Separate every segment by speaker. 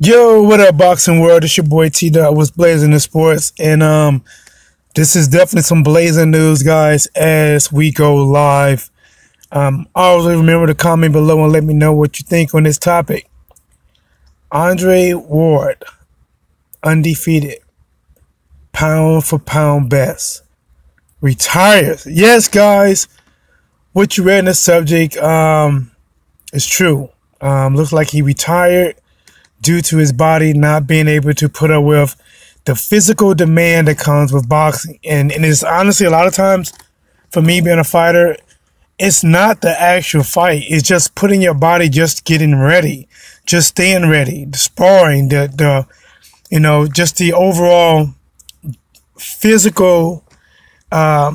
Speaker 1: Yo, what up, boxing world? It's your boy T Dot was blazing the sports, and this is definitely some blazing news, guys. As we go live, always remember to comment below and let me know what you think on this topic. Andre Ward, undefeated, pound for pound best, retires. Yes, guys, what you read in the subject is true. Looks like he retired due to his body not being able to put up with the physical demand that comes with boxing. And it's honestly, a lot of times, for me being a fighter, it's not the actual fight. It's just putting your body, just getting ready, just staying ready, the sparring, just the overall physical, how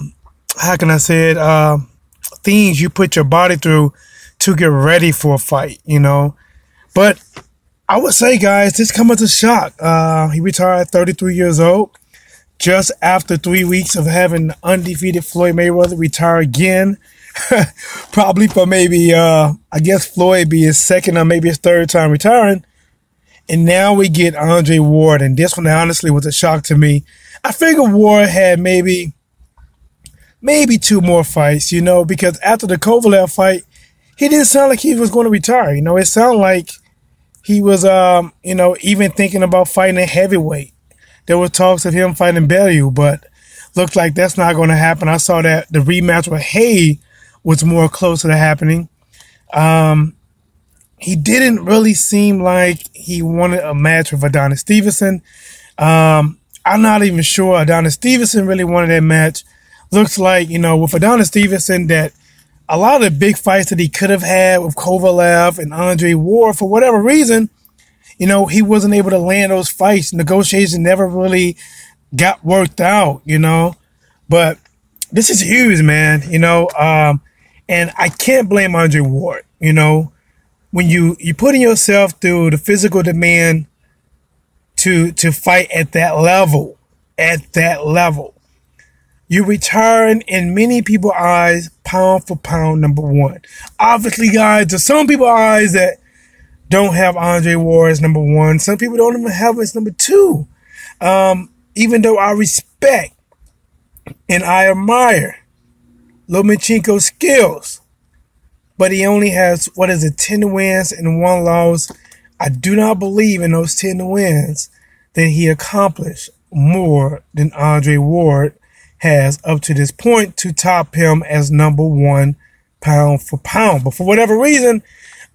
Speaker 1: can I say it, things you put your body through to get ready for a fight, But I would say, guys, this comes as a shock. He retired at 33 years old, just after 3 weeks of having undefeated Floyd Mayweather retire again. Probably for maybe, I guess Floyd be his second or maybe his third time retiring. And now we get Andre Ward, and this one honestly was a shock to me. I figured Ward had maybe two more fights, because after the Kovalev fight, he didn't sound like he was going to retire. It sounded like he was, even thinking about fighting a heavyweight. There were talks of him fighting Bellew, but looks like that's not going to happen. I saw that the rematch with Hay was more closer to happening. He didn't really seem like he wanted a match with Adonis Stevenson. I'm not even sure Adonis Stevenson really wanted that match. Looks like, with Adonis Stevenson, that a lot of the big fights that he could have had with Kovalev and Andre Ward, for whatever reason, he wasn't able to land those fights. Negotiations never really got worked out, But this is huge, man, and I can't blame Andre Ward, When you putting yourself through the physical demand to fight at that level, you return in many people's eyes, pound for pound, number one. Obviously, guys, there's some people's eyes that don't have Andre Ward as number one. Some people don't even have him as number two. Even though I respect and I admire Lomachenko's skills, but he only has, 10 wins and 1 loss. I do not believe in those 10 wins that he accomplished more than Andre Ward has up to this point to top him as number one pound for pound. But for whatever reason,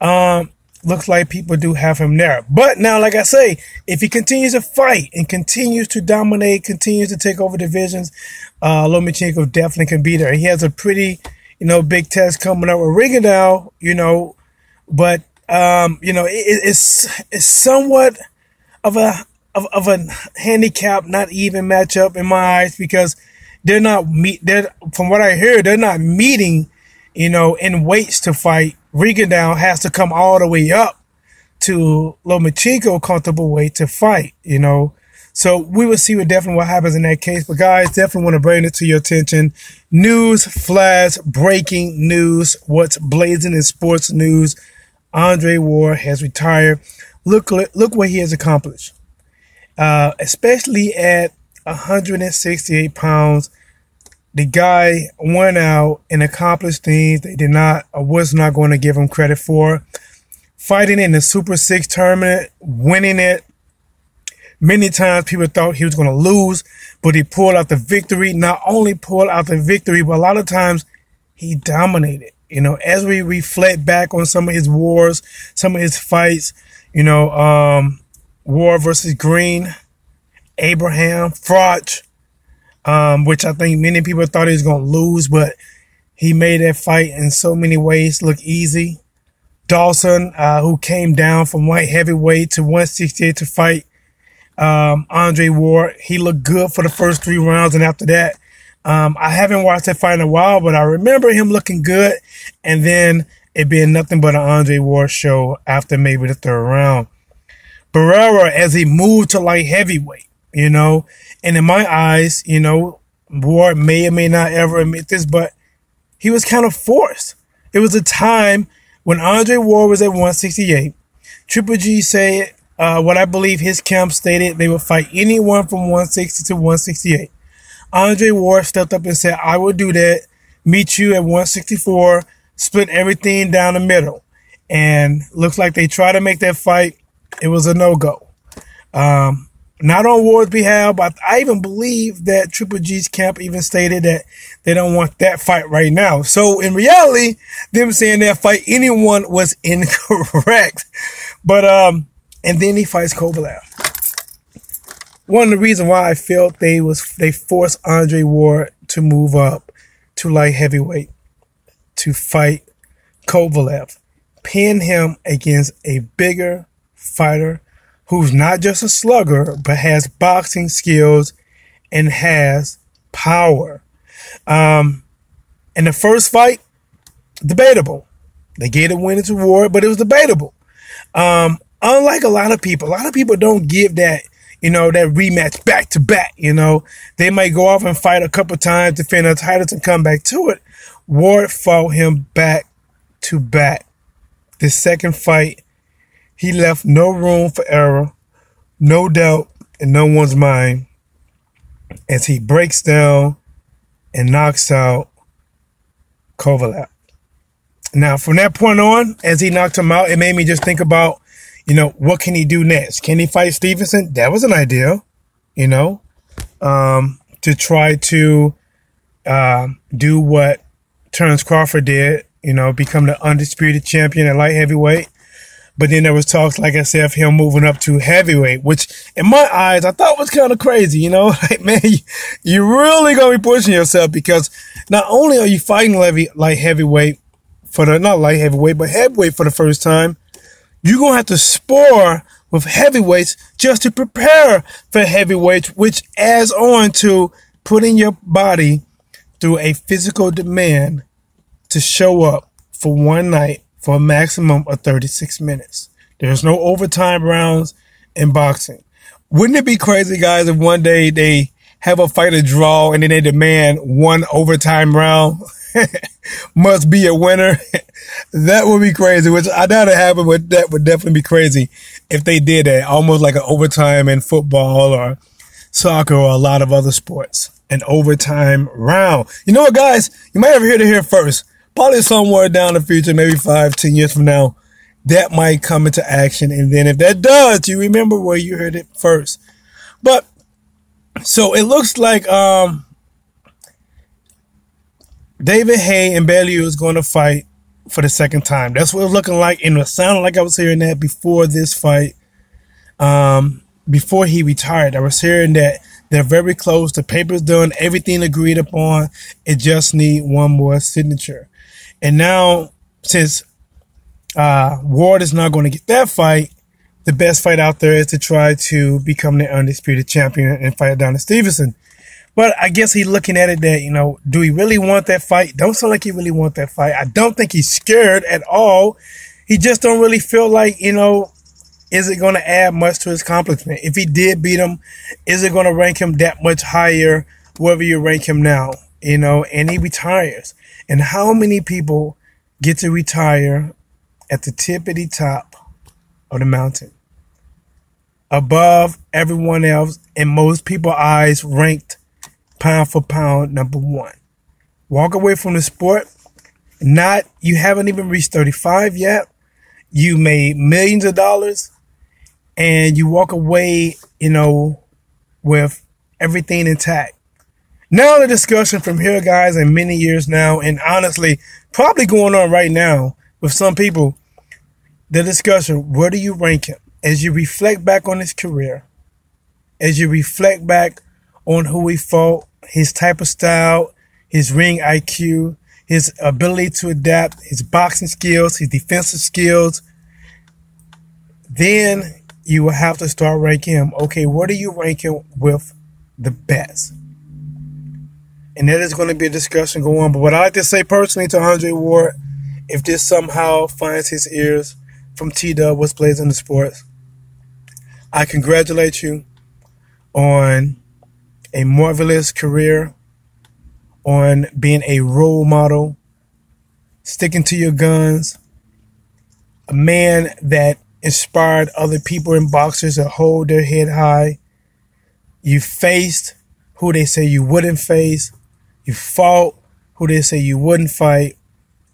Speaker 1: looks like people do have him there. But now, like I say, if he continues to fight and continues to dominate, continues to take over divisions, Lomachenko definitely can be there. He has a pretty, big test coming up with Rigondeaux, but, it's somewhat of a handicap, not even matchup in my eyes, because from what I hear, they're not meeting, in weights to fight. Rigondeaux has to come all the way up to Lomachenko comfortable weight to fight, So we will see what happens in that case. But guys, definitely want to bring it to your attention. News flash, breaking news. What's blazing in sports news? Andre Ward has retired. Look what he has accomplished. Especially at 168 pounds, the guy went out and accomplished things they was not going to give him credit for. Fighting in the Super 6 tournament, winning it. Many times people thought he was going to lose, but he pulled out the victory. Not only pulled out the victory, but a lot of times he dominated. As we reflect back on some of his wars, some of his fights, War versus Green, Abraham, Froch, which I think many people thought he was going to lose, but he made that fight in so many ways look easy. Dawson, who came down from light heavyweight to 168 to fight Andre Ward. He looked good for the first 3 rounds, and after that, I haven't watched that fight in a while, but I remember him looking good, and then it being nothing but an Andre Ward show after maybe the 3rd round. Barrera, as he moved to light heavyweight, and in my eyes, Ward may or may not ever admit this, but he was kind of forced. It was a time when Andre Ward was at 168. Triple G said what I believe his camp stated, they would fight anyone from 160 to 168. Andre Ward stepped up and said, I will do that. Meet you at 164, split everything down the middle. And looks like they tried to make that fight. It was a no-go. Not on Ward's behalf, but I even believe that Triple G's camp even stated that they don't want that fight right now. So in reality, them saying that fight anyone was incorrect. But, and then he fights Kovalev. One of the reasons why I felt they forced Andre Ward to move up to light heavyweight to fight Kovalev, pin him against a bigger fighter who's not just a slugger, but has boxing skills and has power. In the first fight, debatable. They gave the winner to Ward, but it was debatable. Unlike a lot of people don't give that, that rematch back to back. They might go off and fight a couple times, defend their titles, and come back to it. Ward fought him back to back. The second fight, he left no room for error, no doubt in no one's mind as he breaks down and knocks out Kovalev. Now, from that point on, as he knocked him out, it made me just think about, what can he do next? Can he fight Stevenson? That was an idea, to try to do what Terrence Crawford did, become the undisputed champion at light heavyweight. But then there was talks, like I said, of him moving up to heavyweight, which in my eyes, I thought was kind of crazy, like, man, you're really going to be pushing yourself because not only are you fighting light heavyweight not light heavyweight, but heavyweight for the first time, you're going to have to spar with heavyweights just to prepare for heavyweights, which adds on to putting your body through a physical demand to show up for one night for a maximum of 36 minutes. There's no overtime rounds in boxing. Wouldn't it be crazy, guys, if one day they have a fighter draw and then they demand one overtime round? Must be a winner. That would be crazy, which I doubt it happened, but that would definitely be crazy if they did that. Almost like an overtime in football or soccer or a lot of other sports. An overtime round. You know what, guys? You might have heard it here first. Probably somewhere down the future, maybe 5-10 years from now, that might come into action. And then if that does, you remember where you heard it first. But, so it looks like David Haye and Bellew is going to fight for the second time. That's what it's looking like. And it sounded like I was hearing that before this fight, before he retired. I was hearing that they're very close. The paper's done. Everything agreed upon. It just need one more signature. And now, since Ward is not going to get that fight, the best fight out there is to try to become the undisputed champion and fight down to Stevenson. But I guess he's looking at it that, do he really want that fight? Don't sound like he really want that fight. I don't think he's scared at all. He just don't really feel like, is it going to add much to his accomplishment? If he did beat him, is it going to rank him that much higher, wherever you rank him now, and he retires? And how many people get to retire at the tippity top of the mountain, above everyone else, and most people's eyes ranked pound for pound number one? Walk away from the sport. You haven't even reached 35 yet. You made millions of dollars, and you walk away, with everything intact. Now the discussion from here, guys, in many years now, and honestly, probably going on right now with some people, the discussion, where do you rank him? As you reflect back on his career, as you reflect back on who he fought, his type of style, his ring IQ, his ability to adapt, his boxing skills, his defensive skills, then you will have to start ranking him. Okay, where do you rank him with the best? And that is going to be a discussion going on. But what I like to say personally to Andre Ward, if this somehow finds his ears from T-Dub, What's Blazing the Sports, I congratulate you on a marvelous career, on being a role model, sticking to your guns, a man that inspired other people in boxers to hold their head high. You faced who they say you wouldn't face. You fought who they say you wouldn't fight.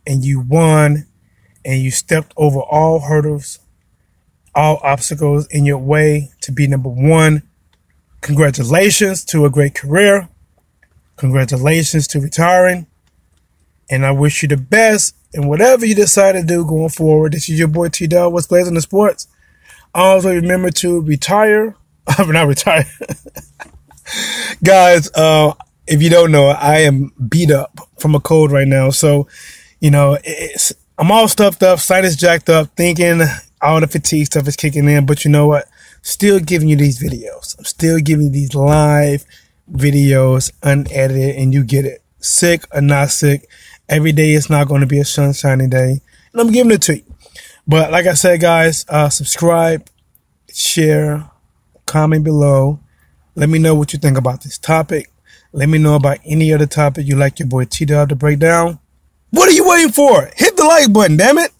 Speaker 1: And you won. And you stepped over all hurdles, all obstacles in your way to be number one. Congratulations to a great career. Congratulations to retiring. And I wish you the best in whatever you decide to do going forward. This is your boy T-Dog. What's Blazing the Sports. Also remember to retire. Not retire. Guys, if you don't know, I am beat up from a cold right now. So, I'm all stuffed up, sinus jacked up, thinking all the fatigue stuff is kicking in. But you know what? Still giving you these videos. I'm still giving you these live videos, unedited, and you get it. Sick or not sick, every day is not going to be a sunshiny day. And I'm giving it to you. But like I said, guys, subscribe, share, comment below. Let me know what you think about this topic. Let me know about any other topic you like your boy T-Dog to break down. What are you waiting for? Hit the like button, damn it.